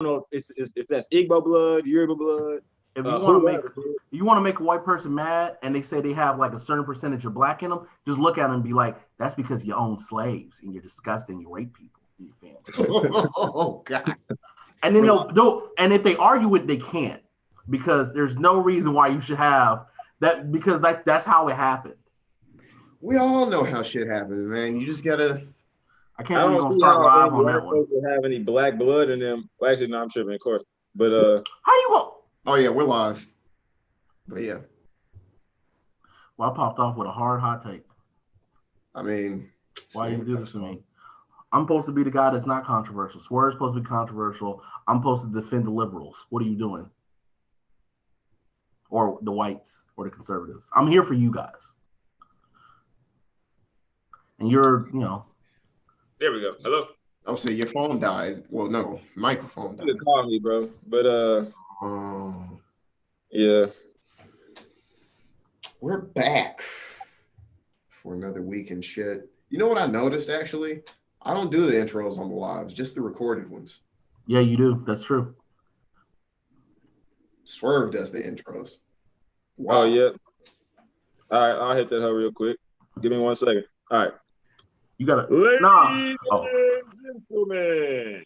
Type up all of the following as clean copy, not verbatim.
know if that's Igbo blood, Yoruba blood, If you whoever. want to make a white person mad and they say they have like a certain percentage of black in them, just look at them and be like, that's because you own slaves and you're disgusting, you rape people in your family. Oh God. And then they'll and if they argue it, they can't, because there's no reason why you should have that, because that's how it happened. We all know how shit happens, man. You just gotta. I can't believe we're gonna start live on that one. Have any black blood in them? Well, actually, no, I'm tripping, of course. But how you going? Oh yeah, we're live. But yeah. Well, I popped off with a hot take. I mean, why you do this to me? I'm supposed to be the guy that's not controversial. Swear's supposed to be controversial. I'm supposed to defend the liberals. What are you doing? Or the whites or the conservatives? I'm here for you guys. And you're, There we go. Hello. I'll say your phone died. Well, no, microphone died. You call me, bro. But yeah. We're back for another week and shit. You know what I noticed actually? I don't do the intros on the lives, just the recorded ones. Yeah, you do. That's true. Swerve does the intros. Wow. Oh yeah. All right, I'll hit that hoe real quick. Give me 1 second. All right. You gotta, ladies and gentlemen,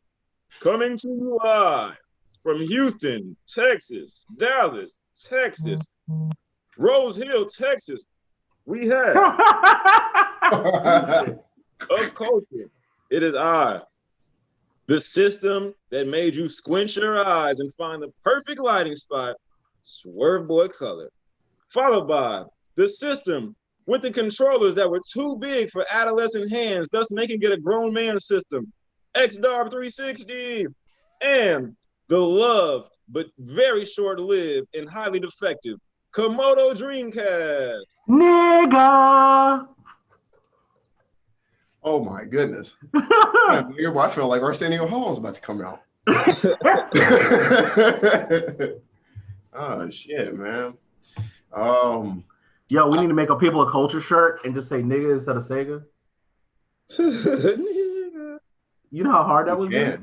coming to you live from Houston, Texas, Dallas, Texas, Rose Hill, Texas. We have of culture. It is I, the system that made you squint your eyes and find the perfect lighting spot, Swerve Boy Color, followed by the system with the controllers that were too big for adolescent hands, thus making it a grown man system, X-Darb 360, and the loved but very short-lived and highly defective Komodo Dreamcast. Nigga! Oh my goodness. I feel like Arsenio Hall is about to come out. Oh shit, man. Yo, we need to make a People of Culture shirt and just say nigga instead of Sega. You know how hard that would be?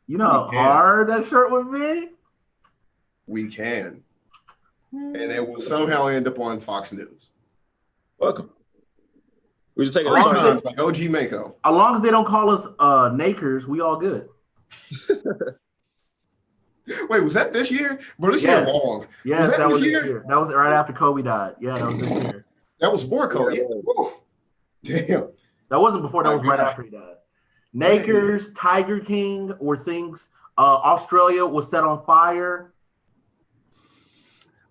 You know how hard that shirt would be? We can. And it will somehow end up on Fox News. Welcome. We just take it like OG Mako. As long as they don't call us nakers, we all good. Wait, was that this year? Bro, this year long. Yes, that was this year. That was right after Kobe died. Yeah, that was this year. That was before Kobe. Yeah. Damn. That wasn't before. That was right after he died. Nakers, Tiger King were things. Australia was set on fire.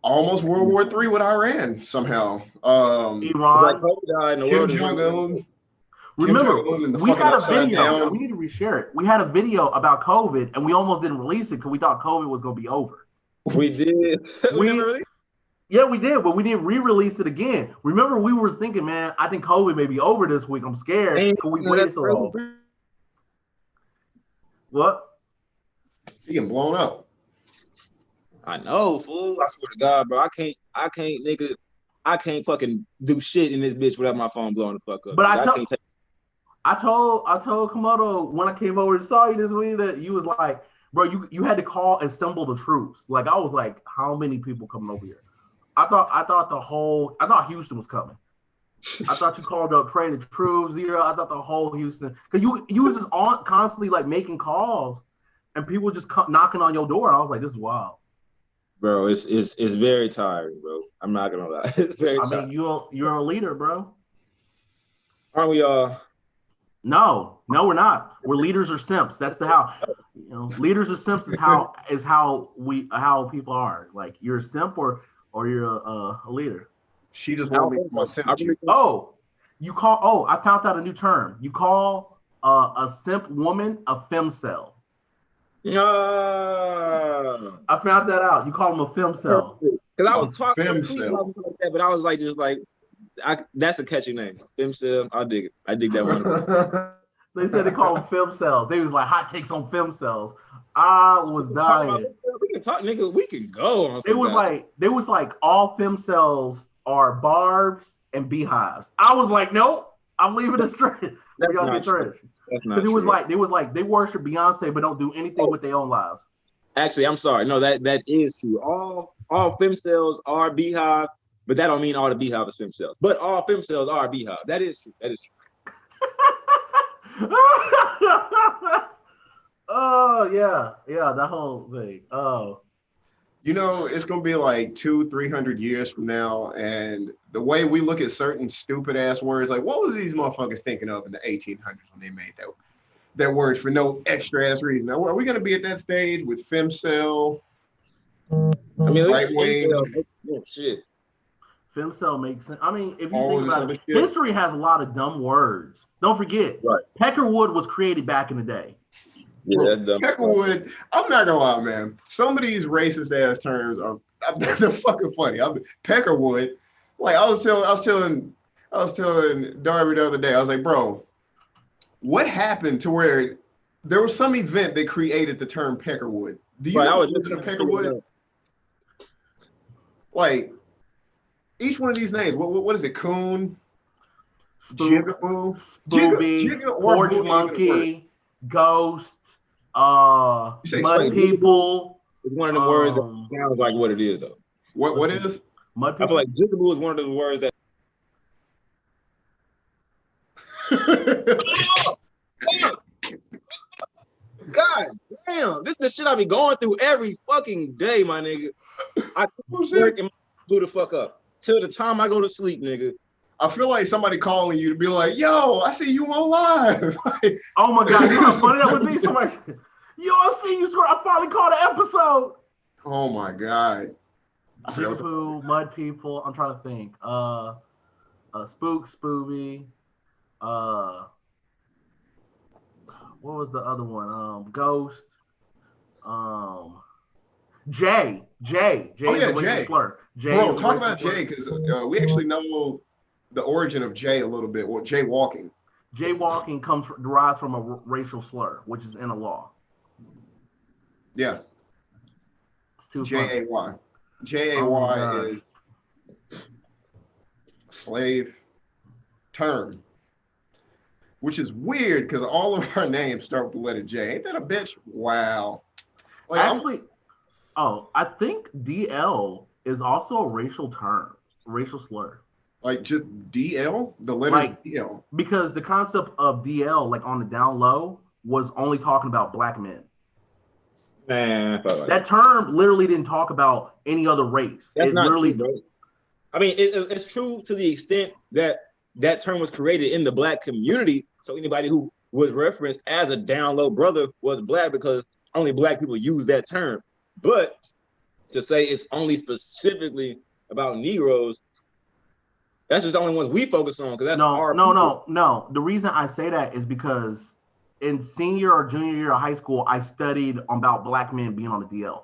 Almost World War III with Iran somehow. Iran. Kim Jong-un. Remember, we had a video. We need to reshare it. We had a video about COVID, and we almost didn't release it because we thought COVID was going to be over. We did. Yeah, we did, but we didn't re-release it again. Remember, we were thinking, man, I think COVID may be over this week. I'm scared. Can we wait so long? What? He getting blown up. I know, fool. I swear to God, bro. I can't fucking do shit in this bitch without my phone blowing the fuck up. But I told Komodo when I came over and saw you this week that you was like, bro, you had to call assemble the troops. Like I was like, how many people coming over here? I thought Houston was coming. I thought you called up train the troops, zero. I thought the whole Houston, because you was just on constantly like making calls, and people just knocking on your door. I was like, this is wild. Bro, it's very tiring, bro. I'm not gonna lie. It's very tiring. I mean, you're a leader, bro. Aren't we all? No, we're not. We're leaders or simps. That's leaders or simps is how people are. Like you're a simp or you're a leader. She just wanted me to simp you. I found out a new term. You call a simp woman a femcel. I found that out. You call them a femcel. Because I was talking like that, but I was like, that's a catchy name. Femcel. I dig it. I dig that one. They said they call them femcels. They was like hot takes on femcels. I was dying. We can talk, nigga. We can go on. They was like all femcels are barbs and beehives. I was like, nope. I'm leaving it straight. We gotta get trash. That's not Because it was true. like they worship Beyonce but don't do anything with their own lives. Actually, I'm sorry. No, that is true. All fem cells are beehive, but that don't mean all the beehive is fem cells. But all fem cells are beehive. That is true. That is true. Oh yeah, that whole thing. Oh, You know, it's gonna be like 200-300 years from now, and the way we look at certain stupid ass words, like what was these motherfuckers thinking of in the 1800s when they made that word for no extra ass reason? Now, are we gonna be at that stage with femcel, I mean, at least right fem cells wing, make sense. Shit. femcell makes sense. I mean, if you all think this about other it, shit? history has a lot of dumb words. Don't forget, Right. Peckerwood was created back in the day. Yeah, Bro, that's dumb. Peckerwood, I'm not gonna lie, man. Some of these racist ass terms are they're fucking funny. Peckerwood, like I was telling Darby the other day. I was like, bro, what happened to where there was some event that created the term Peckerwood? Do you Right. know I the was just origin of trying to figure it Peckerwood? out. Like each one of these names, what is it? Coon, Spook, Jigaboo, Spooby, Jigga or Porch Boo ain't even a word. Monkey, Ghost, You say Mud Wait, Spook. jigaboo People, is one of them words that um, sounds like what it is, though. What let's see, is? Mud I feel People. like jigaboo is one of those words that. God damn, this is the shit I be going through every fucking day, my nigga. I Oh work shit. and blew the fuck up till the time I go to sleep, nigga. I feel like somebody calling you to be like, yo, I see you on live. Oh my god, you know how funny that would be? Somebody, yo, I see you, swear. I finally caught an episode. Oh my God. I forgot what the Jigaboo, Mud People. I'm trying to think. Spook, Spooby. Uh, what was the other one? Ghost. Um, Jay Oh is a yeah, racial Jay. slur. Jay Bro, is a talk racial about slur. Jay because we actually know the origin of Jay a little bit. Well, Jay walking. Jaywalking derives from a racial slur, which is in a law. Yeah, It's too funny. Jay. Jay Oh my is gosh. slave term, which is weird because all of our names start with the letter J. Ain't that a bitch? Wow. Like I'm Actually, I think DL is also a racial term, racial slur. like just DL, the letters Like DL. because the concept of DL, like on the down low, was only talking about black men. Man, I felt like That term literally didn't talk about any other race. that's It not true, literally bro. I mean, it's true to the extent that that term was created in the black community. So anybody who was referenced as a down low brother was black because only black people use that term. But to say it's only specifically about Negroes, that's just the only ones we focus on because that's no, our no, people. no, no. The reason I say that is because in senior or junior year of high school, I studied about black men being on the DL.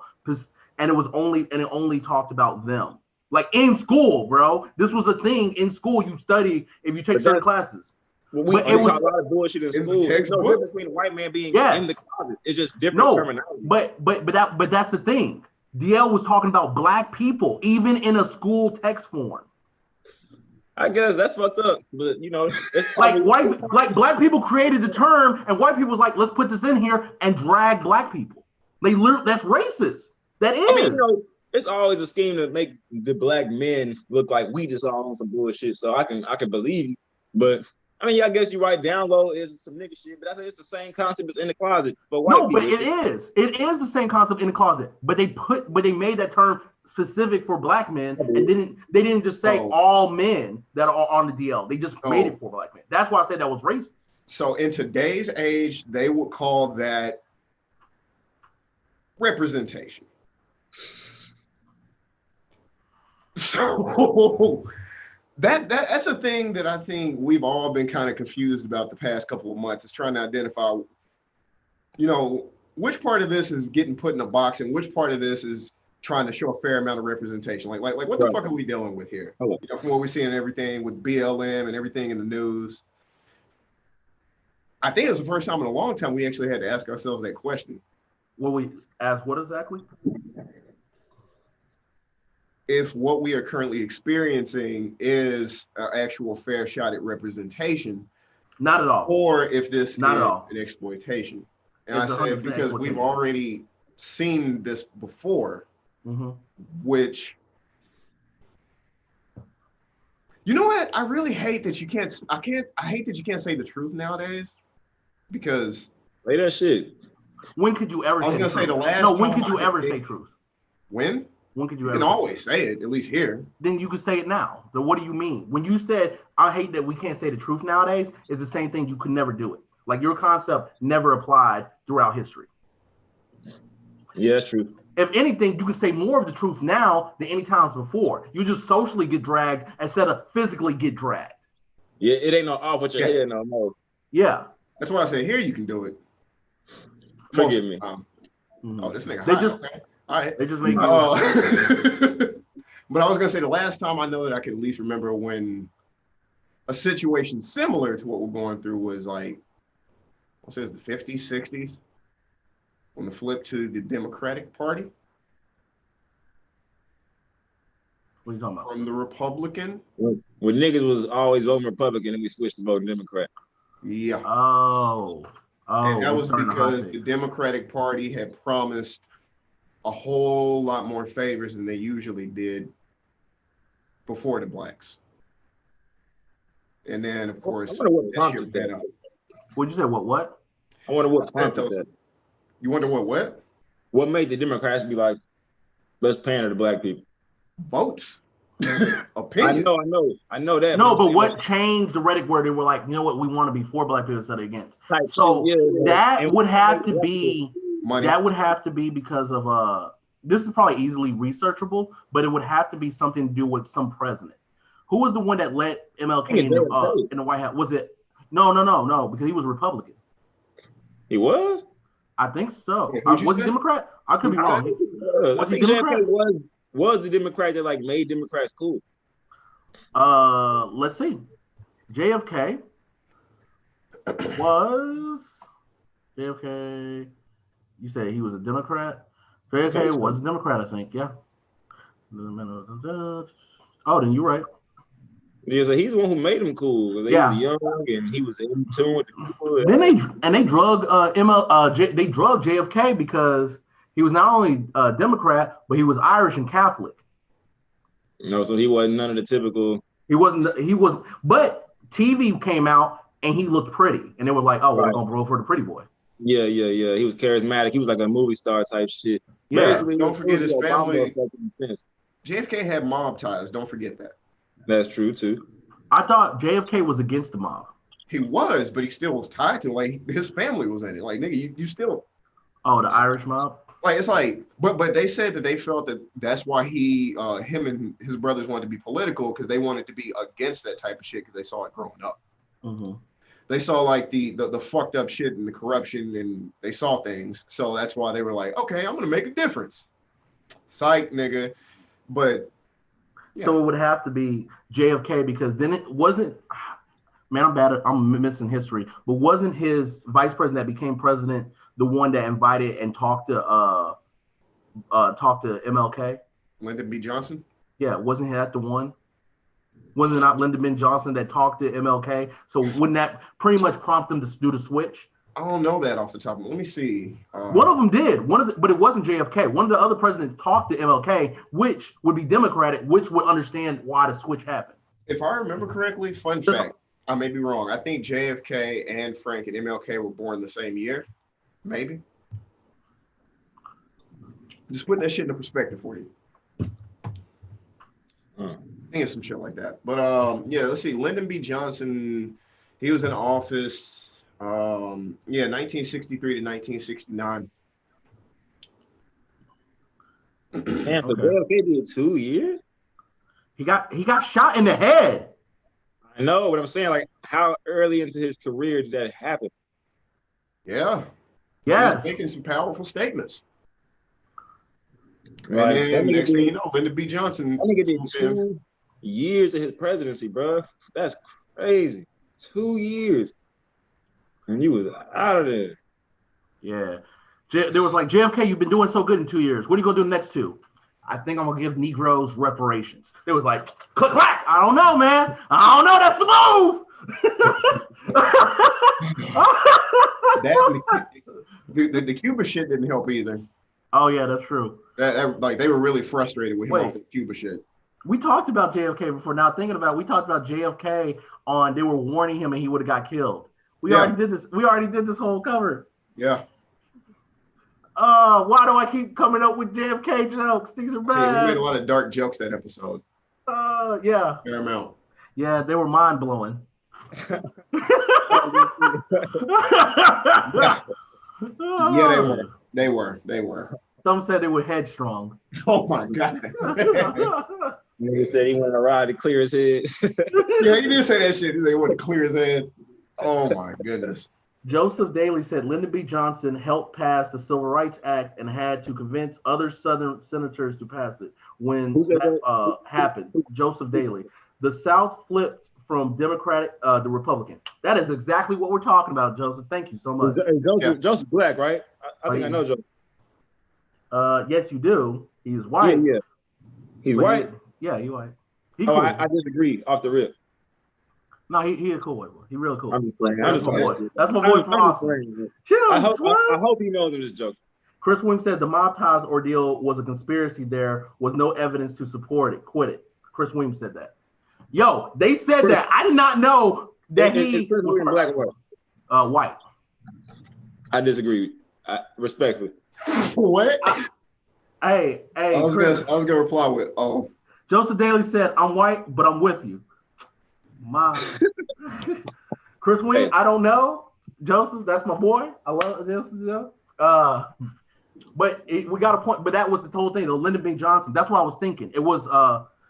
And it only talked about them. Like in school, bro. This was a thing in school. You study if you take But certain that's classes. we But it was taught a lot of bullshit in In the school. There's no textbook? difference between a white man being in the yes. closet. It's just different No, terminology. but that's the thing. DL was talking about black people, even in a school text form. I guess that's fucked up, but you know, it's Like probably like black people created the term, and white people was like, let's put this in here and drag black people. That's racist. That I mean, you is. know, it's always a scheme to make the black men look like we just all on some bullshit. So I can believe you, but I mean, yeah, I guess you right. Down low is some nigga shit, but I think it's the same concept as in the closet for white No, but people. it is. It is the same concept in the closet. But they made that term specific for black men and they didn't just say Oh. all men that are on the DL. They just made it Oh. for black men. That's why I said that was racist. So in today's age, they would call that representation. So that's a thing that I think we've all been kind of confused about the past couple of months, is trying to identify, you know, which part of this is getting put in a box and which part of this is trying to show a fair amount of representation. Like what the fuck are we dealing with here? You know, from what we're seeing and everything with BLM and everything in the news. I think it's the first time in a long time we actually had to ask ourselves that question. Well, we asked what exactly? If what we are currently experiencing is an actual fair shot at representation, Not at all. or if this Not is at all. an exploitation. And It's I said 100% because we've exploitation. already seen this before, which, you know what? I really hate that you can't. I hate that you can't say the truth nowadays, because Say that shit. When could you ever? I was gonna say the last. No, when time could you I ever think- say truth? When? When could you You ever? can always say it, at least here. Then you could say it now. So what do you mean? When you said, I hate that we can't say the truth nowadays, is the same thing you could never do it. Like your concept never applied throughout history. Yeah, that's true. If anything, you can say more of the truth now than any times before. You just socially get dragged instead of physically get dragged. Yeah, it ain't no off with your head no more. Yeah. That's why I say here you can do it. Forgive me. Oh, this nigga. They hot. just, Okay. All right. they just make But I was gonna say the last time I know that I could at least remember when a situation similar to what we're going through was like, what says the 50s, 60s, on the flip to the Democratic Party What are you talking about? from the Republican. When niggas was always voting Republican and we switched to voting Democrat. Yeah. Oh, And that we're was starting to because hot the takes. Democratic Party had promised a whole lot more favors than they usually did before the blacks. And then, of course, I wonder what that prompted shit ran that. up. What'd you say? What? I wonder what prompted that. You wonder what? What made the Democrats be like, let's pander to black people? Votes. Opinion. I know that. No, I'm but saying, what like, changed the rhetoric where they were like, you know what, we want to be for black people instead of against. type So shit, yeah. that And would have what to made be Money. that would have to be because of this is probably easily researchable, but it would have to be something to do with some president. Who was the one that let MLK in the White House? Was it no, because he was Republican. He was? I think so. Yeah, who'd you Was he say? Democrat? I could be wrong. I Was he think Democrat? JFK was the Democrat that like made Democrats cool. Let's see. JFK was JFK. You said he was a Democrat. JFK was a Democrat, I think. Yeah. Oh, then you're right. Yeah, so he's the one who made him cool. He was young and he was in tune with the people. Then they drug they drugged JFK because he was not only a Democrat, but he was Irish and Catholic. No, so he wasn't none of the typical. He wasn't. He was, but TV came out and he looked pretty, and it was like, oh, we're gonna vote for the pretty boy. Yeah. He was charismatic. He was like a movie star type shit. Yeah. Basically, Don't forget his family. Family. JFK had mob ties. Don't forget that. That's true too. I thought JFK was against the mob. He was, but he still was tied to, like, his family was in it. Like, nigga, you still. Oh, the Irish mob. Like, it's like, but they said that they felt that that's why him and his brothers wanted to be political, because they wanted to be against that type of shit because they saw it growing up. Mm-hmm. They saw like the fucked up shit and the corruption, and they saw things. So that's why they were like, okay, I'm gonna make a difference. Psych, nigga. But yeah. So it would have to be JFK, because then it wasn't. Man, I'm missing history. But wasn't his vice president that became president the one that invited and talked to MLK? Lyndon B. Johnson? Yeah, wasn't that the one? Was it not Lyndon B. Johnson that talked to MLK? So wouldn't that pretty much prompt them to do the switch? I don't know that off the top of it. Let me see. One of them did. But it wasn't JFK. One of the other presidents talked to MLK, which would be Democratic, which would understand why the switch happened. If I remember correctly, fun fact, I may be wrong. I think JFK and Frank and MLK were born the same year. Maybe. Just putting that shit into perspective for you. I think it's some shit like that. But yeah, let's see. Lyndon B. Johnson, he was in office 1963 to 1969. Man, for JFK did 2 years? He got shot in the head. I know, but I'm saying, like, how early into his career did that happen? Yeah. Yes. He's making some powerful statements. Right. And then next thing you know, Lyndon B. Johnson. I think it did 2 years of his presidency, bro. That's crazy. 2 years. And you was out of there. Yeah. There was like, JFK, you've been doing so good in 2 years. What are you going to do next 2? I think I'm going to give Negroes reparations. It was like, click, clack. I don't know, man. I don't know. That's the move. That the Cuba shit didn't help either. Oh yeah, that's true. Like they were really frustrated with him Wait. off the Cuba shit. We talked about JFK before. Now thinking about it, we talked about JFK on they were warning him and he would have got killed. We already did this. We already did this whole cover. Yeah. Why do I keep coming up with JFK jokes? These are bad. See, we made a lot of dark jokes that episode. Yeah. Fair amount. Yeah, they were mind blowing. Yeah, they were. Some said they were headstrong. Oh my God. Nigga said he wanted to ride to clear his head. Yeah, he did say that shit. He wanted to clear his head. Oh my goodness. Joseph Daly said Lyndon B. Johnson helped pass the Civil Rights Act and had to convince other Southern senators to pass it. When that happened, Joseph Daly, the South flipped from Democratic to Republican. That is exactly what we're talking about, Joseph. Thank you so much. Joseph Black, right? I think I know Joseph. Yes, you do. He's white. Yeah. He's white? He's white. Cool. I disagree off the rip. No, he a cool white boy. He real cool. I'm just playing. That's my boy. That's my boy from Austin. Chill, I hope he knows I'm just joking. Chris Williams said the mob ties ordeal was a conspiracy. There was no evidence to support it. Quit it. Chris Williams said that. Yo, they said that. I did not know that he Chris Williams black or white? White. I disagree. Respectfully. What? Hey, I was gonna reply with, oh. Joseph Daly said, I'm white, but I'm with you. Chris Williams, I don't know. Joseph, that's my boy. I love Joseph. But we got a point. But that was the whole thing. The Lyndon B. Johnson. That's what I was thinking. It was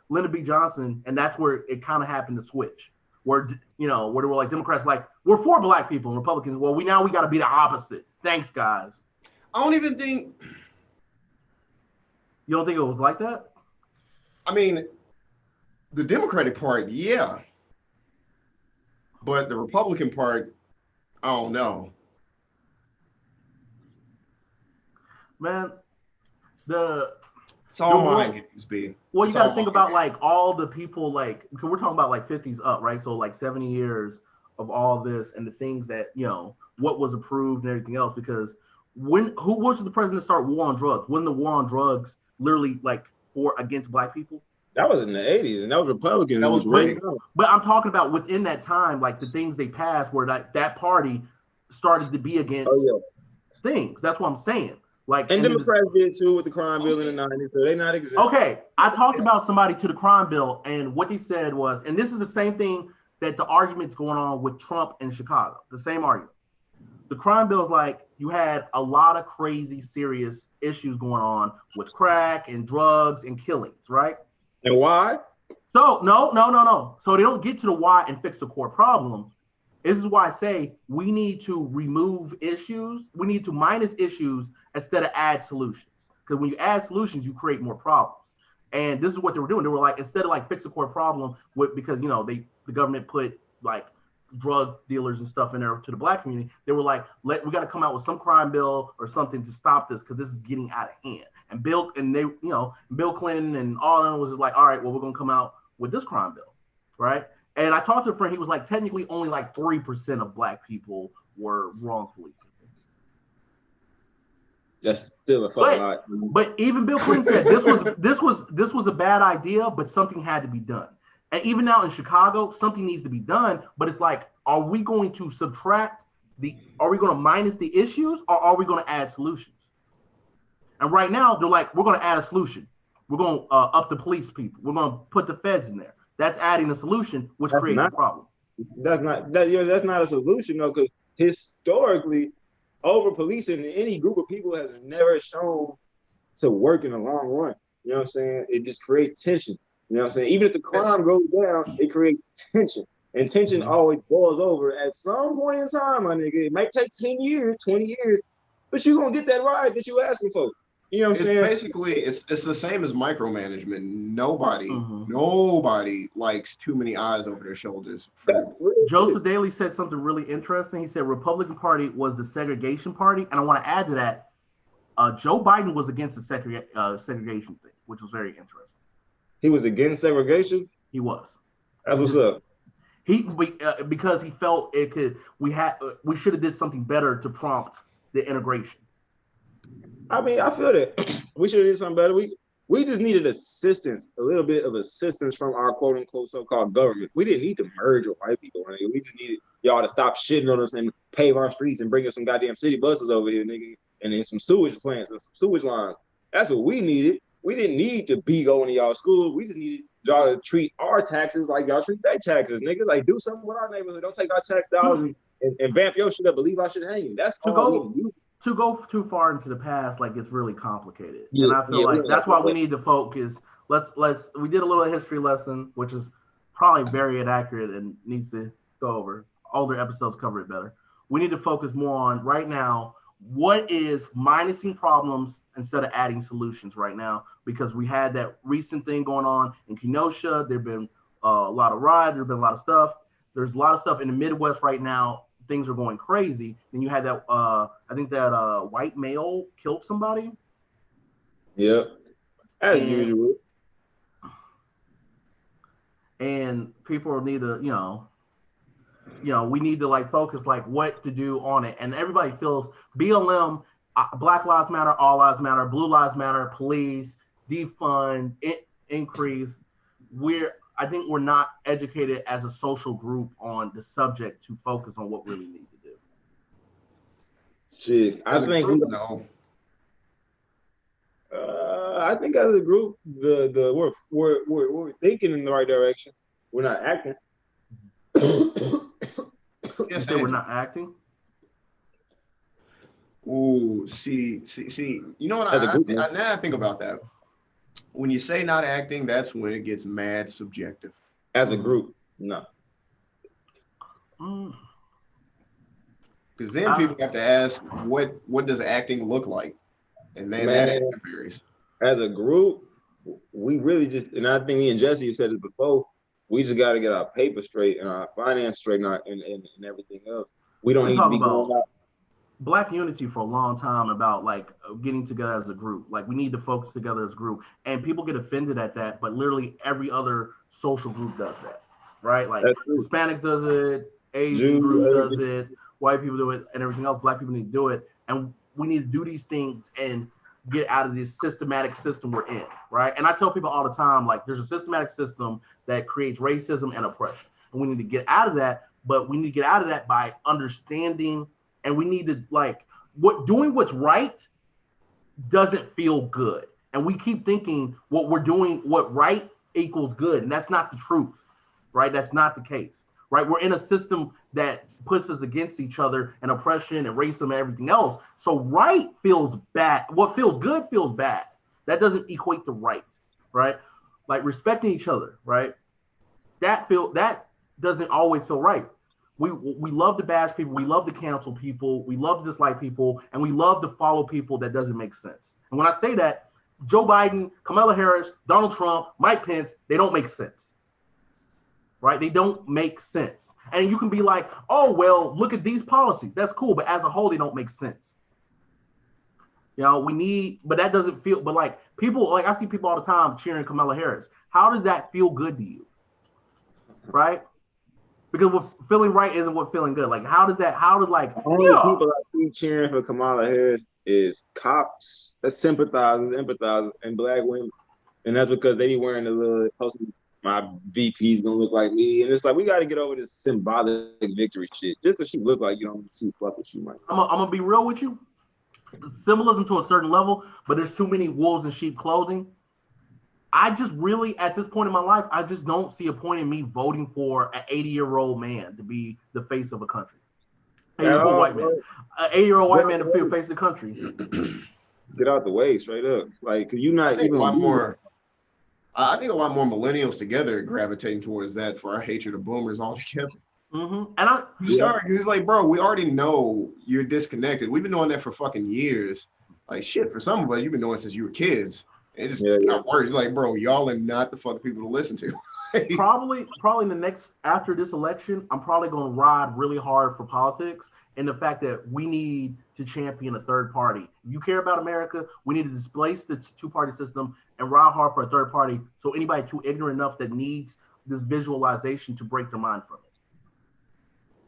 Lyndon B. Johnson, and that's where it kind of happened to switch. Where they were like Democrats, like we're for black people, and Republicans. Well, we got to be the opposite. Thanks, guys. I don't even think. You don't think it was like that? I mean, the Democratic part, yeah. But the Republican part, I don't know. Man, it's all mine, B. Well, you got to think about like all the people, like, because we're talking about like 50s up, right? So like 70 years of all this and the things that, what was approved and everything else. Because who was the president to start war on drugs? Wasn't the war on drugs literally like against black people? That was in the 80s, and that was Republicans. That was great. But I'm talking about within that time, like the things they passed where that party started to be against things. That's what I'm saying. Like, and Democrats did too with the crime bill in the 90s, so they're not exempt. Okay, I talked about somebody to the crime bill, and what they said was, and this is the same thing that the argument's going on with Trump in Chicago, the same argument. The crime bill is like, you had a lot of crazy, serious issues going on with crack and drugs and killings, right? And why? So, no. So they don't get to the why and fix the core problem. This is why I say we need to remove issues. We need to minus issues instead of add solutions. Because when you add solutions, you create more problems. And this is what they were doing. They were like, instead of like fix the core problem because the government put like drug dealers and stuff in there to the black community, they were like, we got to come out with some crime bill or something to stop this because this is getting out of hand. And Bill Clinton and all of them was just like, all right, well, we're gonna come out with this crime bill, right? And I talked to a friend, he was like, technically only like 3% of black people were wrongfully convicted. That's still a fucking lot. But even Bill Clinton said this was a bad idea, but something had to be done. And even now in Chicago, something needs to be done. But it's like, are we going to are we going to minus the issues, or are we going to add solutions? And right now, they're like, we're going to add a solution. We're going to up the police people. We're going to put the feds in there. That's adding a solution, which creates a problem. That's not a solution, though, because historically, over-policing any group of people has never shown to work in the long run. You know what I'm saying? It just creates tension. You know what I'm saying? Even if the crime goes down, it creates tension. And tension always boils over at some point in time, my nigga. It might take 10 years, 20 years, but you're going to get that ride that you're asking for. You know what I'm saying? Basically, it's the same as micromanagement. Nobody likes too many eyes over their shoulders. Joseph Daly said something really interesting. He said Republican Party was the segregation party. And I want to add to that, Joe Biden was against the segregation thing, which was very interesting. He was against segregation? He was. That's what's up. Because he felt it could. We should have did something better to prompt the integration. I mean, I feel that we should have did something better. We just needed assistance, a little bit of assistance from our quote unquote so-called government. We didn't need to merge with white people, nigga. We just needed y'all to stop shitting on us and pave our streets and bring us some goddamn city buses over here, nigga, and then some sewage plants and some sewage lines. That's what we needed. We didn't need to be going to y'all school. We just needed y'all to treat our taxes like y'all treat their taxes, nigga. Like, do something with our neighborhood. Don't take our tax dollars and vamp your shit up and leave our shit hanging. That's all we need. To go too far into the past, like, it's really complicated. Yeah, and I feel like that's why we need to focus. We did a little history lesson, which is probably very inaccurate and needs to go over. Older episodes cover it better. We need to focus more on right now, what is minusing problems instead of adding solutions right now, because we had that recent thing going on in Kenosha. There've been a lot of riots. There've been a lot of stuff. There's a lot of stuff in the Midwest right now. Things are going crazy. And you had that, I think that white male killed somebody. Yep. As usual. And people need to, we need to like focus like what to do on it. And everybody feels BLM, Black Lives Matter, All Lives Matter, Blue Lives Matter, police, defund, increase. I think we're not educated as a social group on the subject to focus on what we really need to do. Shit, I think as a group, we're thinking in the right direction. We're not acting. Yes, we're not acting. Ooh, see. You know what? Now I think about that. When you say not acting, that's when it gets mad subjective. As a group, no. Because then people have to ask, what does acting look like? And then that varies. As a group, we really just, and I think me and Jesse have said it before, we just got to get our paper straight and our finance straight and everything else. We don't need to be going out. Black unity for a long time about like getting together as a group. Like we need to focus together as a group, and people get offended at that, but literally every other social group does that, right? Like Hispanics does it, Asian group does it, white people do it, and everything else. Black people need to do it, and we need to do these things and get out of this systematic system we're in, right? And I tell people all the time, like there's a systematic system that creates racism and oppression, and we need to get out of that. But we need to get out of that by understanding. And we need to doing what's right doesn't feel good. And we keep thinking what right equals good. And that's not the truth, right? That's not the case, right? We're in a system that puts us against each other and oppression and racism and everything else. So right feels bad. What feels good feels bad. That doesn't equate to right, right? Like respecting each other, right? That doesn't always feel right. We love to bash people, we love to cancel people, we love to dislike people, and we love to follow people that doesn't make sense. And when I say that, Joe Biden, Kamala Harris, Donald Trump, Mike Pence, they don't make sense, right? They don't make sense. And you can be like, oh, well, look at these policies. That's cool. But as a whole, they don't make sense. But that doesn't feel, but like people, like I see people all the time cheering Kamala Harris. How does that feel good to you? Right? Because what feeling right isn't what feeling good. Like, how does only people I see cheering for Kamala Harris is cops, sympathizers, empathizers, and black women. And that's because they be wearing the little posting, my VP's gonna look like me. And it's like, we got to get over this symbolic victory shit. Just so she look like you don't see fuck with you, man. I'm gonna be real with you. Symbolism to a certain level, but there's too many wolves in sheep clothing. I just really, at this point in my life, I just don't see a point in me voting for an 80-year-old man to be the face of a country. 80-year-old white man. An 80-year-old white man to be the face of the country. Get out the way, straight up. Like, cause you're not even more. I think a lot more millennials together gravitating towards that for our hatred of boomers altogether. Mm-hmm. And it's like, bro, we already know you're disconnected. We've been doing that for fucking years. Like, shit, for some of us, you've been doing it since you were kids. It just got worse. Like, bro, y'all are not the fucking people to listen to. Probably in the next, after this election, I'm probably going to ride really hard for politics and the fact that we need to champion a third party. If you care about America, we need to displace the two-party system and ride hard for a third party so anybody too ignorant enough that needs this visualization to break their mind from it.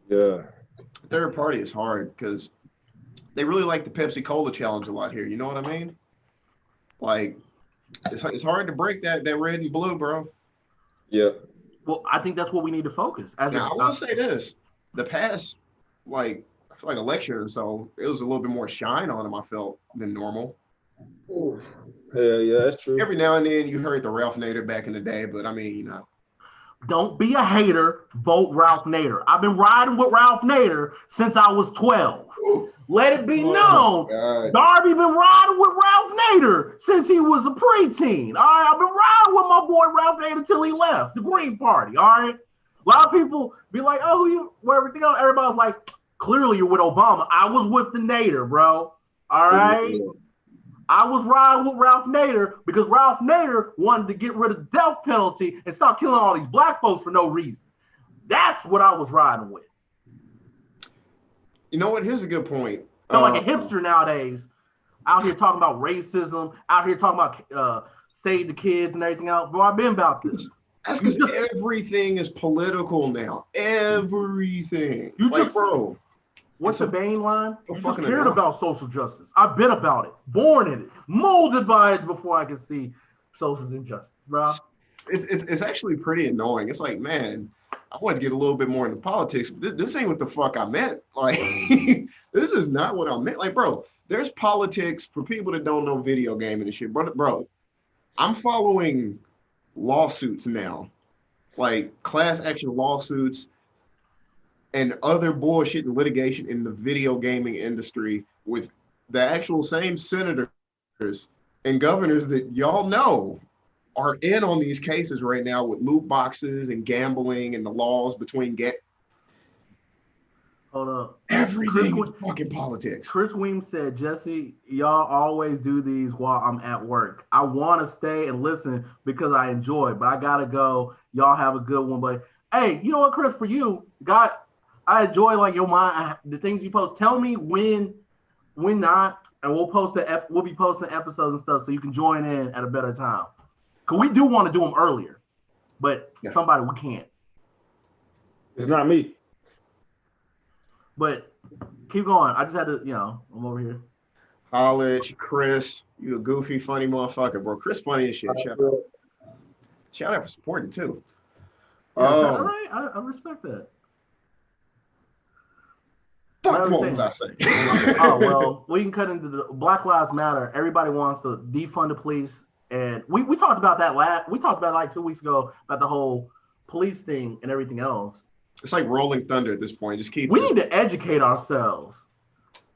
Yeah. Third party is hard because they really like the Pepsi Cola challenge a lot here. You know what I mean? Like, it's hard to break that red and blue, bro. Yeah. Well, I think that's what we need to focus as Now, a. I will say this: the past, like, I feel like election or so, it was a little bit more shine on them. I felt than normal. Ooh. Yeah, that's true. Every now and then, you heard the Ralph Nader back in the day, but I mean, Don't be a hater. Vote Ralph Nader. I've been riding with Ralph Nader since I was 12. Let it be known. Darby been riding with Ralph Nader since he was a preteen. All right, I've been riding with my boy Ralph Nader until he left the Green Party. All right, a lot of people be like, "Oh, who you?" Where everything else, everybody's like, "Clearly, you're with Obama." I was with the Nader, bro. All right. I was riding with Ralph Nader because Ralph Nader wanted to get rid of the death penalty and stop killing all these black folks for no reason. That's what I was riding with. You know what? Here's a good point. I'm like a hipster nowadays, out here talking about racism, out here talking about save the kids and everything else. Bro, I've been about this. That's because everything is political now. Everything. You like, just, bro. What's the Bane line? You just cared about social justice. I've been about it, born in it, molded by it before I could see social injustice, bro. It's actually pretty annoying. It's like, man, I want to get a little bit more into politics. This ain't what the fuck I meant. Like, this is not what I meant. Like, bro, there's politics for people that don't know video gaming and shit. Bro, I'm following lawsuits now, like class action lawsuits and other bullshit and litigation in the video gaming industry with the actual same senators and governors that y'all know are in on these cases right now with loot boxes and gambling and the laws between Hold up. Everything is fucking politics. Chris Weems said, Jesse, y'all always do these while I'm at work. I want to stay and listen because I enjoy it, but I got to go. Y'all have a good one. But hey, you know what, Chris, for you, I enjoy like your mind, the things you post. Tell me when not, and we'll be posting episodes and stuff so you can join in at a better time. Cause we do want to do them earlier, but somebody we can't. It's not me. But keep going. I just had to, I'm over here. College, Chris, you a goofy, funny motherfucker, bro. Chris funny as shit. Shout out for supporting too. Yeah, all right, I respect that. Fuck what I say? Oh, well, we can cut into the Black Lives Matter. Everybody wants to defund the police. And we talked about that like 2 weeks ago about the whole police thing and everything else. It's like Rolling Thunder at this point. Just keep. We need to educate ourselves.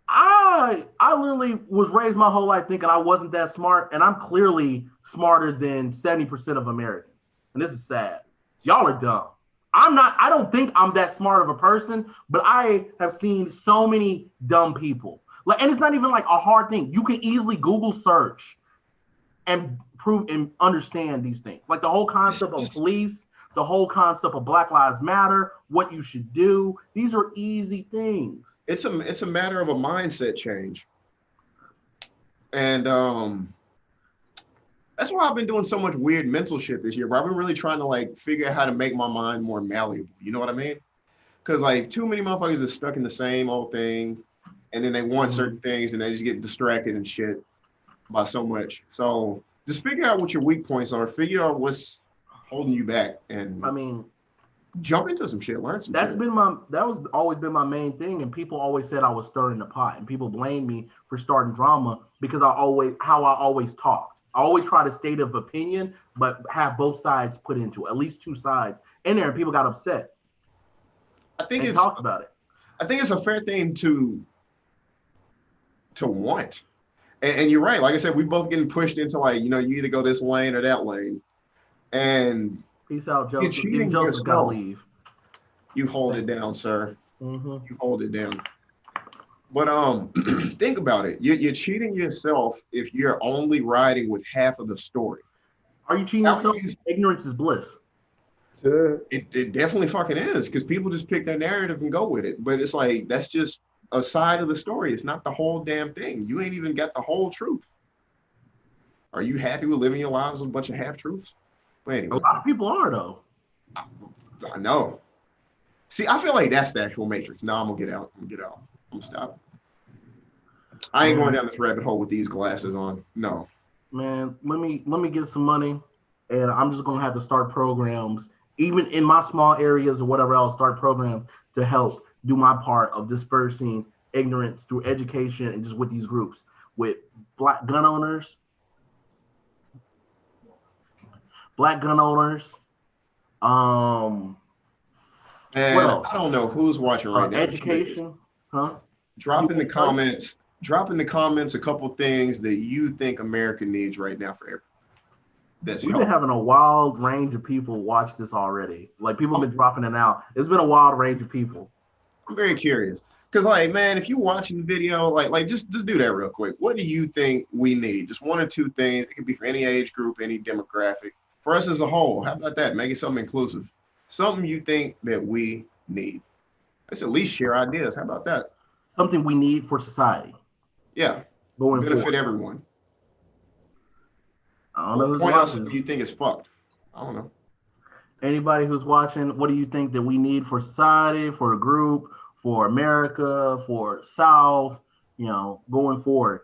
I literally was raised my whole life thinking I wasn't that smart, and I'm clearly smarter than 70% of Americans. And this is sad. Y'all are dumb. I don't think I'm that smart of a person, but I have seen so many dumb people. Like, and it's not even like a hard thing. You can easily Google search and prove and understand these things. Like the whole concept of police, the whole concept of Black Lives Matter, what you should do. These are easy things. It's a matter of a mindset change. And that's why I've been doing so much weird mental shit this year, bro. I've been really trying to like figure out how to make my mind more malleable. You know what I mean? Because like too many motherfuckers are stuck in the same old thing, and then they want certain things and they just get distracted and shit by so much. So just figure out what your weak points are, figure out what's holding you back, and jump into some shit, learn some shit. That was always been my main thing, and people always said I was stirring the pot, and people blame me for starting drama because I always talked. I always try to state of opinion, but have both sides put into it, at least two sides in there, and people got upset. I think it's talked about it. I think it's a fair thing to want. And you're right. Like I said, we both getting pushed into like, you either go this lane or that lane. And peace out, Joseph. Even Joseph got to leave. You hold it down, sir. Mm-hmm. You hold it down. But think about it. You're cheating yourself if you're only riding with half of the story. Are you cheating yourself? Ignorance is bliss. It definitely fucking is, because people just pick their narrative and go with it. But it's like, that's just a side of the story. It's not the whole damn thing. You ain't even got the whole truth. Are you happy with living your lives with a bunch of half truths? But anyway, a lot of people are though. I know. See, I feel like that's the actual Matrix. No, I'm gonna get out. I'm gonna stop. I ain't going down this rabbit hole with these glasses on. No. Man, let me get some money, and I'm just gonna have to start programs, even in my small areas or whatever else. Start programs to help do my part of dispersing ignorance through education and just with these groups with black gun owners, black gun owners. What And else? I don't know who's watching right now. Education, huh? Drop in the comments. Drop in the comments a couple things that you think America needs right now for everything. We've been having a wild range of people watch this already. Like people have been dropping it out. It's been a wild range of people. I'm very curious. Because like, man, if you're watching the video, like just do that real quick. What do you think we need? Just one or two things. It could be for any age group, any demographic. For us as a whole, how about that? Make it something inclusive. Something you think that we need. Let's at least share ideas. How about that? Something we need for society. Yeah. Going benefit forward. everyone. I don't know. Point out something you think is fucked. I don't know. Anybody who's watching, what do you think that we need for society, for a group, for America, for South, going forward?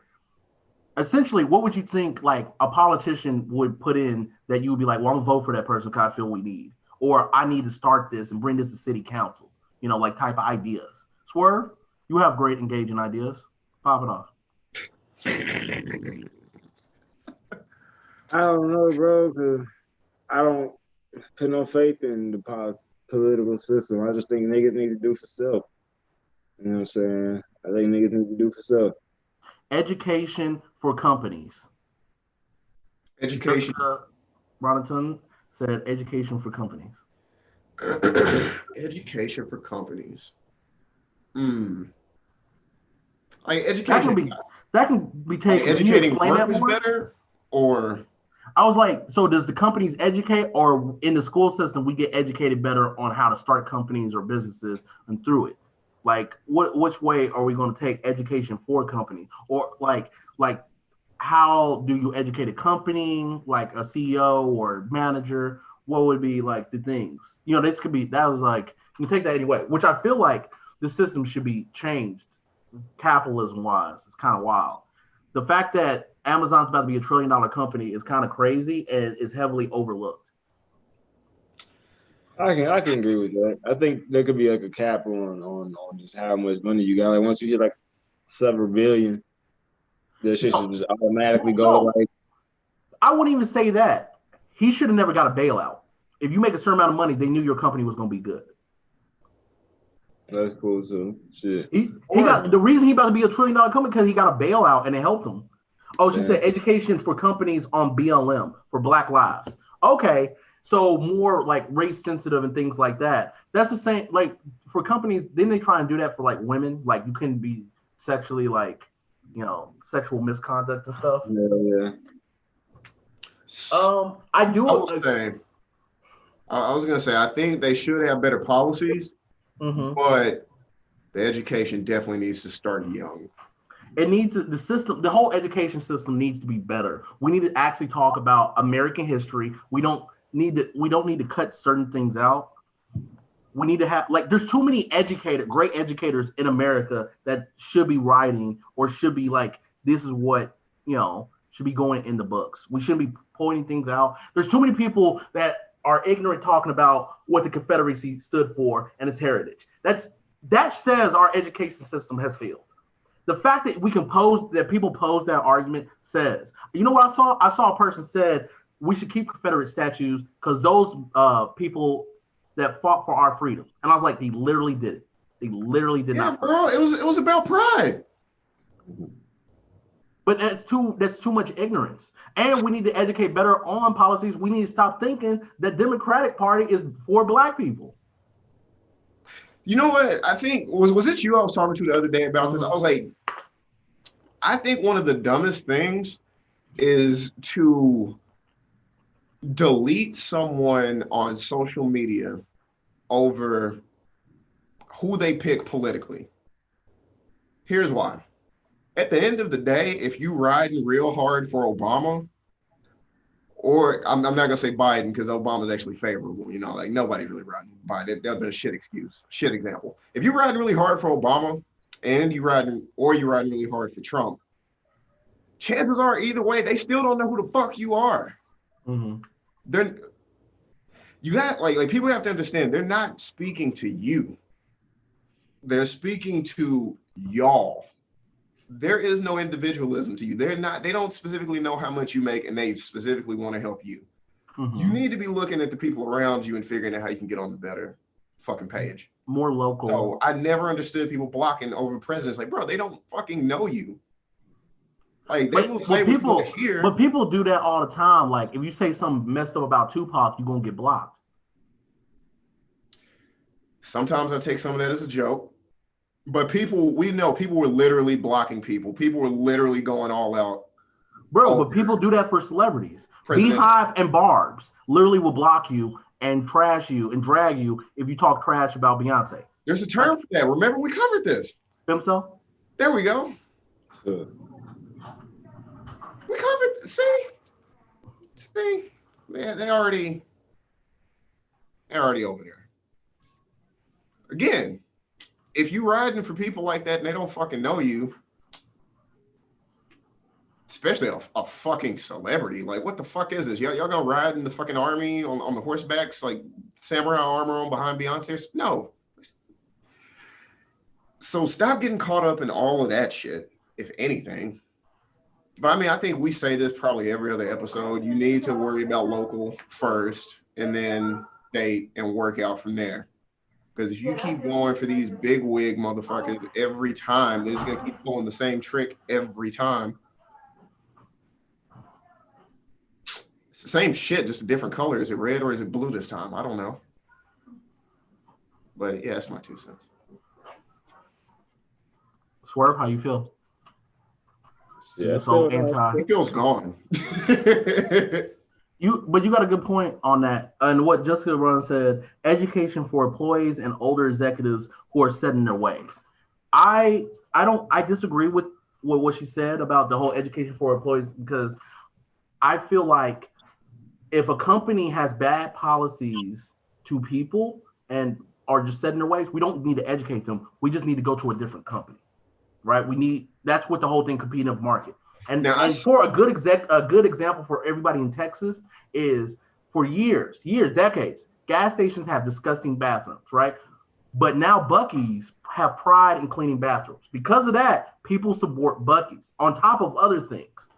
Essentially, what would you think like a politician would put in that you would be like, well, I'm gonna vote for that person because I feel we need, or I need to start this and bring this to city council, like type of ideas. Swerve, you have great engaging ideas. Pop it off. I don't know, bro, because I don't put no faith in the political system. I just think niggas need to do for self. You know what I'm saying? I think niggas need to do for self. Education for companies. Education. Ronington said education for companies. Education for companies. Like education. That can be taken. Like educating workers better, or I was like, so does the companies educate, or in the school system we get educated better on how to start companies or businesses and through it? Like, which way are we going to take education for company, or like how do you educate a company, like a CEO or manager? What would be like the things? This could be, that was like, you can take that anyway, which I feel like the system should be changed capitalism wise. It's kind of wild. The fact that Amazon's about to be $1 trillion company is kind of crazy and is heavily overlooked. I can agree with that. I think there could be like a cap on just how much money you got. Like once you hit like several billion, that shit should just automatically go like. I wouldn't even say that. He should have never got a bailout. If you make a certain amount of money, they knew your company was going to be good. That's cool too. Shit. He got the reason he about to be $1 trillion company because he got a bailout and it helped him. Oh, she said education for companies on BLM for Black Lives. Okay, so more like race sensitive and things like that. That's the same. Like for companies, didn't they try and do that for like women? Like you couldn't be sexually sexual misconduct and stuff. Yeah. I do. I was gonna say I think they should have better policies, but the education definitely needs to start young. It needs the system. The whole education system needs to be better. We need to actually talk about American history. We don't need to cut certain things out. We need to have there's too many great educators in America that should be writing or should be like, this is what should be going in the books. We shouldn't be pointing things out. There's too many people that are ignorant talking about what the Confederacy stood for and its heritage. That says our education system has failed. The fact that people pose that argument says, what I saw? I saw a person said we should keep Confederate statues because those people that fought for our freedom. And I was like, they literally did it. They literally did not. Yeah, bro, it was about pride. But that's too much ignorance. And we need to educate better on policies. We need to stop thinking that Democratic Party is for Black people. You know what? I think was it you I was talking to the other day about this? I was like, I think one of the dumbest things is to delete someone on social media over who they pick politically. Here's why. At the end of the day, if you riding real hard for Obama or I'm not gonna say Biden because Obama's actually favorable. You know, like nobody's really riding Biden. That'd been a shit example. If you're riding really hard for Obama and you're riding really hard for Trump, chances are either way they still don't know who the fuck you are. Mm-hmm. You got like people have to understand they're not speaking to you. They're speaking to y'all. There is no individualism to you. They don't specifically know how much you make and they specifically want to help you. Mm-hmm. You need to be looking at the people around you and figuring out how you can get on the better fucking page. More local. So I never understood people blocking over presidents. Like, bro, they don't fucking know you. Like they will say people here. But people do that all the time. Like if you say something messed up about Tupac, you're gonna get blocked. Sometimes I take some of that as a joke. But we know people were literally blocking people. People were literally going all out. Bro, but people do that for celebrities. Beehive and Barbs literally will block you and trash you and drag you if you talk trash about Beyonce. There's a term for that. Remember, we covered this. Think so? There we go. We covered. See, they're already over there. Again, if you riding for people like that and they don't fucking know you, especially a fucking celebrity, like what the fuck is this? Y'all gonna ride in the fucking army on the horsebacks, like samurai armor on behind Beyonce's? No. So stop getting caught up in all of that shit, if anything. But I mean, I think we say this probably every other episode. You need to worry about local first and then date and work out from there. Because if you keep going for these big wig motherfuckers every time, they're just going to keep pulling the same trick every time. It's the same shit, just a different color. Is it red or is it blue this time? I don't know. But yeah, that's my 2 cents. Swerve, how you feel? Yeah, so anti. It feels gone. But you got a good point on that. And what Jessica Run said, education for employees and older executives who are set in their ways. I disagree with what she said about the whole education for employees, because I feel like if a company has bad policies to people and are just set in their ways, we don't need to educate them. We just need to go to a different company, right? That's what the whole thing, competitive market. And for a good example for everybody in Texas is for years, decades, gas stations have disgusting bathrooms, right? But now Buc-ee's have pride in cleaning bathrooms. Because of that, people support Buc-ee's on top of other things.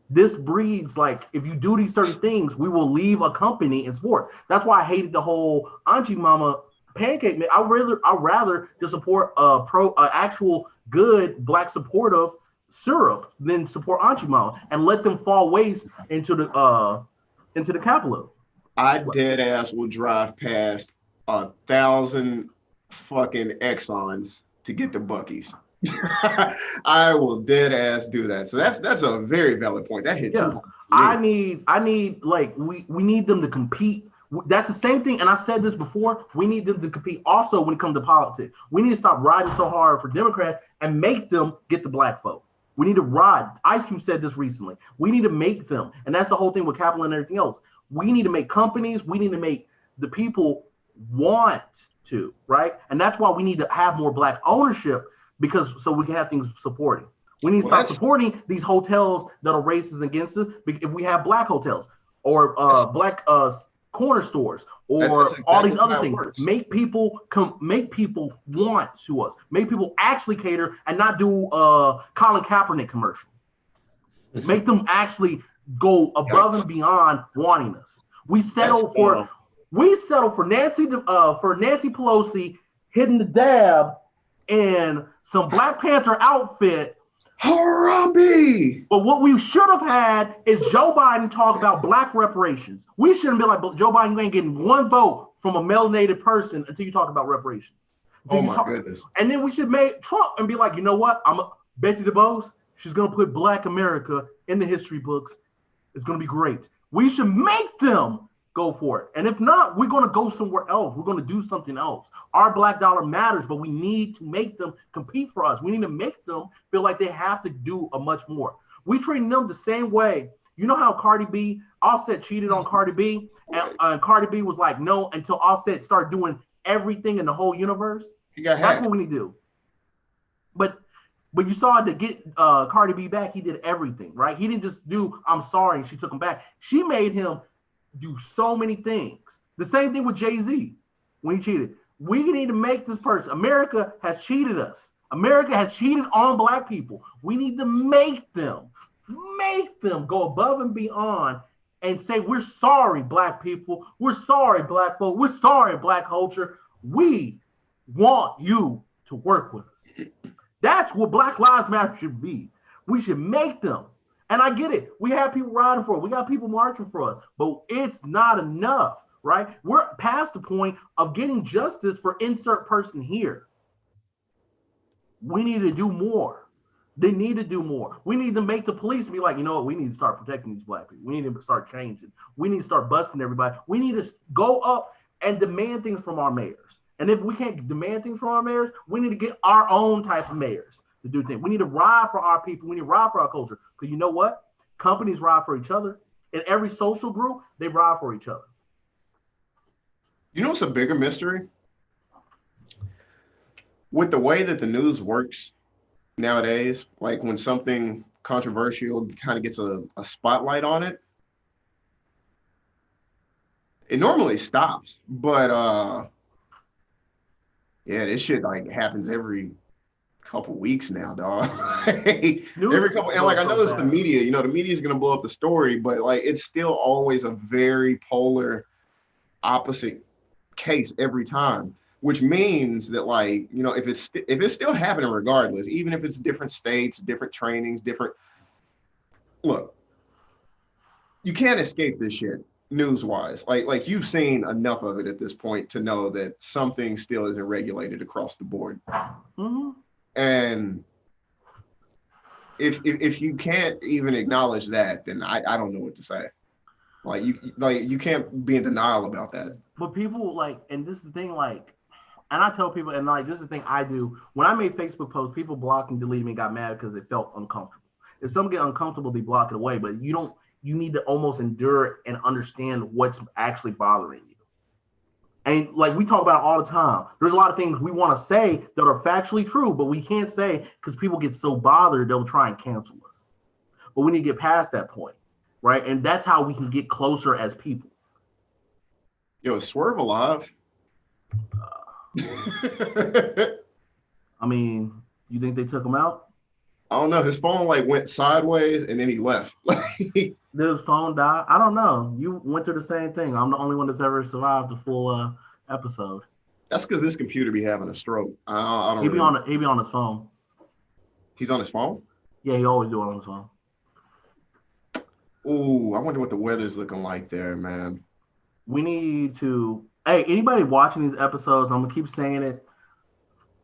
This breeds, like, if you do these certain things, we will leave a company and support. That's why I hated the whole Auntie Mama pancake mix. I'd rather to support actual good black supportive syrup than support Auntie Mama and let them fall waste into the capitalism. I dead ass will drive past 1,000 fucking Exxons to get to Buc-ee's. I will dead ass do that. So that's a very valid point. That hit too. I need like we need them to compete. That's the same thing, and I said this before. We need them to compete also when it comes to politics. We need to stop riding so hard for Democrats and make them get the black vote. We need to ride. Ice Cube said this recently. We need to make them, and that's the whole thing with capital and everything else. We need to make companies. We need to make the people want to, right? And that's why we need to have more black ownership, so we can have things supporting. We need to stop supporting these hotels that are racist against us. If we have black hotels or black corner stores or all these other things, make people want to us, make people actually cater and not do Colin Kaepernick commercial. Make them actually go above and beyond wanting us. We settle for Nancy Pelosi hitting the dab in some Black Panther outfit. Harambe! But what we should have had is Joe Biden talk about black reparations. We shouldn't be like, Joe Biden, you ain't getting one vote from a melanated person until you talk about reparations. Goodness. And then we should make Trump and be like, you know what? Betsy DeVos, she's going to put Black America in the history books. It's going to be great. We should make them go for it. And if not, we're going to go somewhere else. We're going to do something else. Our black dollar matters, but we need to make them compete for us. We need to make them feel like they have to do a much more. We treat them the same way You know how Cardi B, Offset cheated on Cardi B, and Cardi B was like, no, until Offset started doing everything in the whole universe. He got That's hacked. what we need to do. But you saw to get Cardi B back, he did everything, right? He didn't just do, I'm sorry, and she took him back. She made him do so many things. The same thing with Jay-Z when he cheated. We need to make this person. America has cheated us. America has cheated on black people. We need to make them go above and beyond and say, we're sorry, black people. We're sorry, black folk. We're sorry, black culture. We want you to work with us. That's what Black Lives Matter should be. We should make them. And I get it. We have people riding for it. We got people marching for us. But it's not enough, right? We're past the point of getting justice for insert person here. We need to do more. They need to do more. We need to make the police be like, you know what? We need to start protecting these black people. We need to start changing. We need to start busting everybody. We need to go up and demand things from our mayors. And if we can't demand things from our mayors, we need to get our own type of mayors to do things. We need to ride for our people. We need to ride for our culture. Because you know what? Companies ride for each other. In every social group, they ride for each other. You know what's a bigger mystery? With the way that the news works nowadays, like when something controversial kind of gets a spotlight on it, it normally stops. But yeah, this shit like happens every couple weeks now, dog. Every couple, and like I know it's the media, you know, the media is gonna blow up the story, but like it's still always a very polar opposite case every time, which means that like, you know, if it's still happening regardless, even if it's different states, different trainings, different look, you can't escape this shit news-wise. Like you've seen enough of it at this point to know that something still isn't regulated across the board. Mm-hmm. And if you can't even acknowledge that, then I don't know what to say. Like you can't be in denial about that. But people like, and this is the thing, like, and I tell people, and like this is the thing I do. When I made Facebook posts, people blocked and deleted me and got mad because it felt uncomfortable. If some get uncomfortable, they block it away. But you need to almost endure and understand what's actually bothering you. And like we talk about it all the time, there's a lot of things we want to say that are factually true, but we can't say because people get so bothered they'll try and cancel us. But we need to get past that point, right? And that's how we can get closer as people. Yo, is Swerve alive? I mean, you think they took him out? I don't know. His phone like went sideways and then he left. Did his phone die? I don't know. You went through the same thing. I'm the only one that's ever survived the full episode. That's because this computer be having a stroke. I don't. He be on his phone. He's on his phone? Yeah, he always do it on his phone. Ooh, I wonder what the weather's looking like there, man. We need to. Hey, anybody watching these episodes, I'm gonna keep saying it.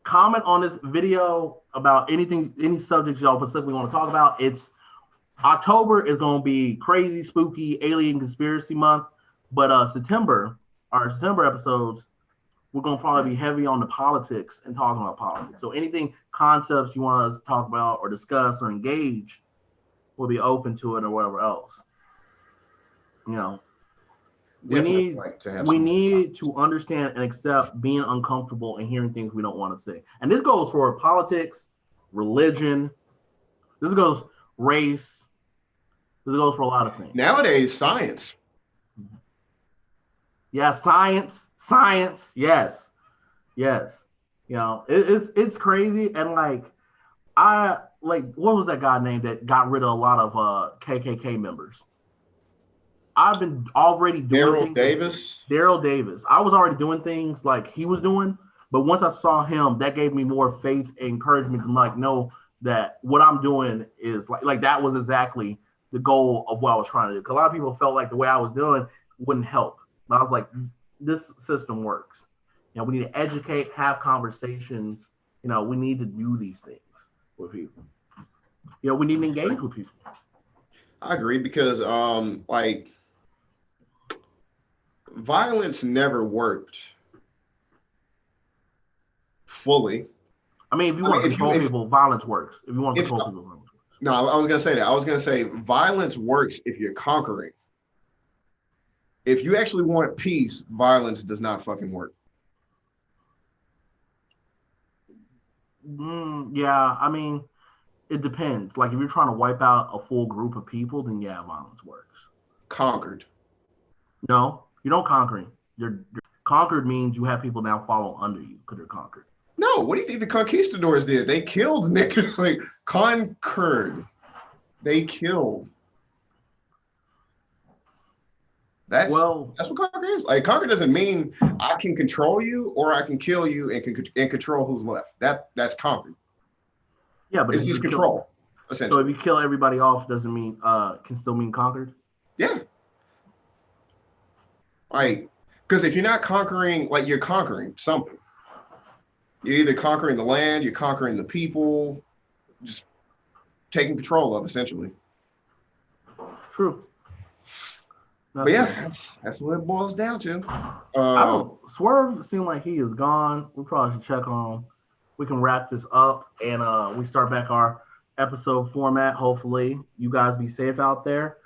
Comment on this video about anything, any subjects y'all specifically want to talk about. It's October is going to be crazy, spooky, alien conspiracy month, but our September episodes, we're going to probably be heavy on the politics and talking about politics. So anything, concepts you want us to talk about or discuss or engage, we'll be open to it or whatever else. You know, we need to understand and accept being uncomfortable and hearing things we don't want to say. And this goes for politics, religion. This goes race. This goes for a lot of things. Nowadays, science. Yeah, science. Yes. You know, it's crazy. And like, what was that guy named that got rid of a lot of KKK members? I've been already doing Daryl Davis. I was already doing things like he was doing, but once I saw him, that gave me more faith and encouragement to like know that what I'm doing is like that was exactly the goal of what I was trying to do. Because a lot of people felt like the way I was doing wouldn't help. But I was like, this system works. You know, we need to educate, have conversations. You know, we need to do these things with people. You know, we need to engage with people. I agree because like violence never worked fully. I mean, if you want to control people, violence works. If you want to control people, violence works. No, I was gonna say that. I was gonna say violence works if you're conquering. If you actually want peace, violence does not fucking work. Yeah, I mean, it depends. Like if you're trying to wipe out a full group of people, then yeah, violence works. Conquered. No, you don't conquering. You're conquered means you have people now follow under you because they're conquered. No, what do you think the conquistadors did? They killed niggas, like conquered. They killed. That's Well, that's what conquer is. Like conquer doesn't mean I can control you or I can kill you and control who's left. That's conquered. yeah, but It's if just you control, so if essentially. you kill everybody off, doesn't mean can still mean conquered. Yeah. Like, because if you're not conquering, like you're conquering something. You're either conquering the land, you're conquering the people, just taking control of, essentially. True. But yeah, that's what it boils down to. I don't. Swerve seemed like he is gone. We probably should check on him. We can wrap this up and we start back our episode format. Hopefully, you guys be safe out there.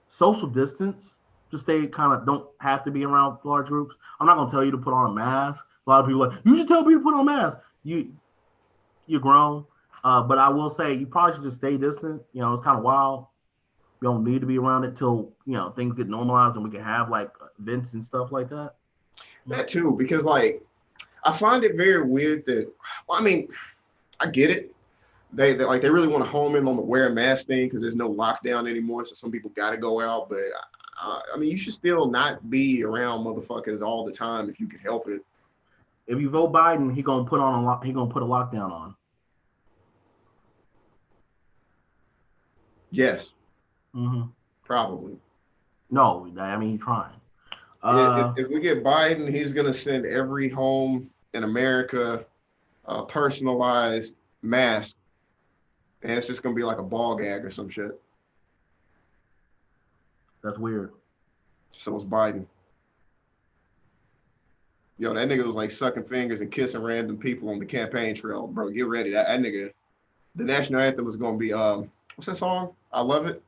Social distance. Just stay kind of. Don't have to be around large groups. I'm not gonna tell you to put on a mask. A lot of people are like, you should tell people to put on a mask. You're grown. But I will say you probably should just stay distant. You know, it's kind of wild. You don't need to be around it till things get normalized and we can have like events and stuff like that. That too, because like I find it very weird that, well, I mean, I get it. They really want to home in on the wear a mask thing because there's no lockdown anymore, so some people got to go out. But I mean, you should still not be around motherfuckers all the time if you can help it. If you vote Biden, he gonna put a lockdown on. Yes, Mm-hmm. probably. No, I mean he's trying. If we get Biden, he's gonna send every home in America a personalized mask, and it's just gonna be like a ball gag or some shit. That's weird. So it's Biden. Yo, that nigga was like sucking fingers and kissing random people on the campaign trail, bro. Get ready. That nigga, the national anthem was gonna be what's that song? I love it.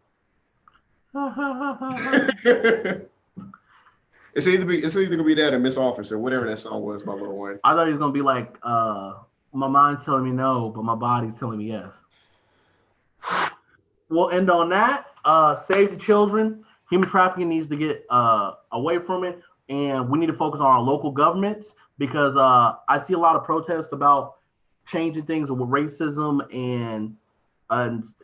it's either gonna be that or Miss Officer, whatever that song was by Lil Wayne. I thought he was gonna be like, my mind's telling me no, but my body's telling me yes. We'll end on that. Save the children. Human trafficking needs to get away from it, and we need to focus on our local governments because I see a lot of protests about changing things with racism and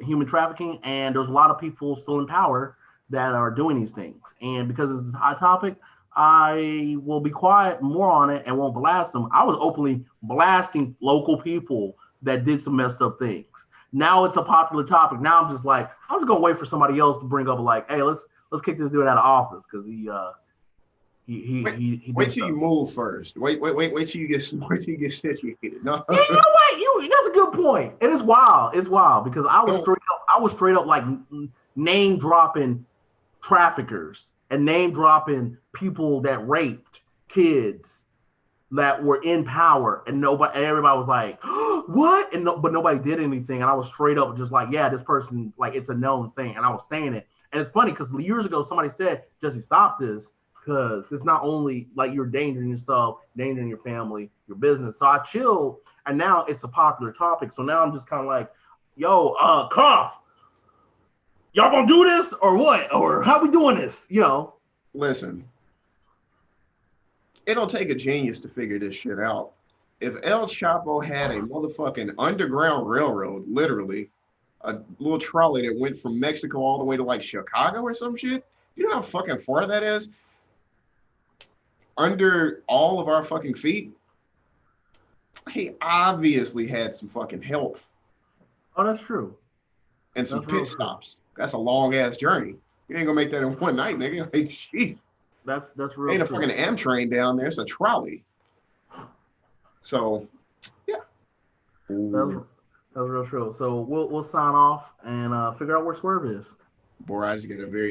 human trafficking, and there's a lot of people still in power that are doing these things. And because it's a hot topic, I will be quiet more on it and won't blast them. I was openly blasting local people that did some messed up things. Now it's a popular topic. Now I'm just like, I'm just gonna wait for somebody else to bring up like, hey, let's kick this dude out of office because he wait till you move first. Wait till you get situated. No. Yeah, you know what? That's a good point. It is wild. It's wild because I was straight up like name dropping traffickers and name dropping people that raped kids that were in power, and everybody was like, what? But nobody did anything, and I was straight up just like, yeah, this person, like, it's a known thing, and I was saying it, and it's funny because years ago somebody said, Jesse, stop this, because it's not only like you're endangering yourself, endangering your family, your business. So I chilled, and now it's a popular topic. So now I'm just kind of like, yo, cough. Y'all gonna do this or what? Or how we doing this? Listen, it don't take a genius to figure this shit out. If El Chapo had a motherfucking underground railroad, literally, a little trolley that went from Mexico all the way to like Chicago or some shit, you know how fucking far that is? Under all of our fucking feet, he obviously had some fucking help. Oh, that's true. And some pit stops. That's a long ass journey. You ain't gonna make that in one night, nigga. Like, shit. That's real. Ain't a fucking Amtrak down there. It's a trolley. So, yeah. That's real true. So we'll sign off and figure out where Swerve is. Boy, I just get a very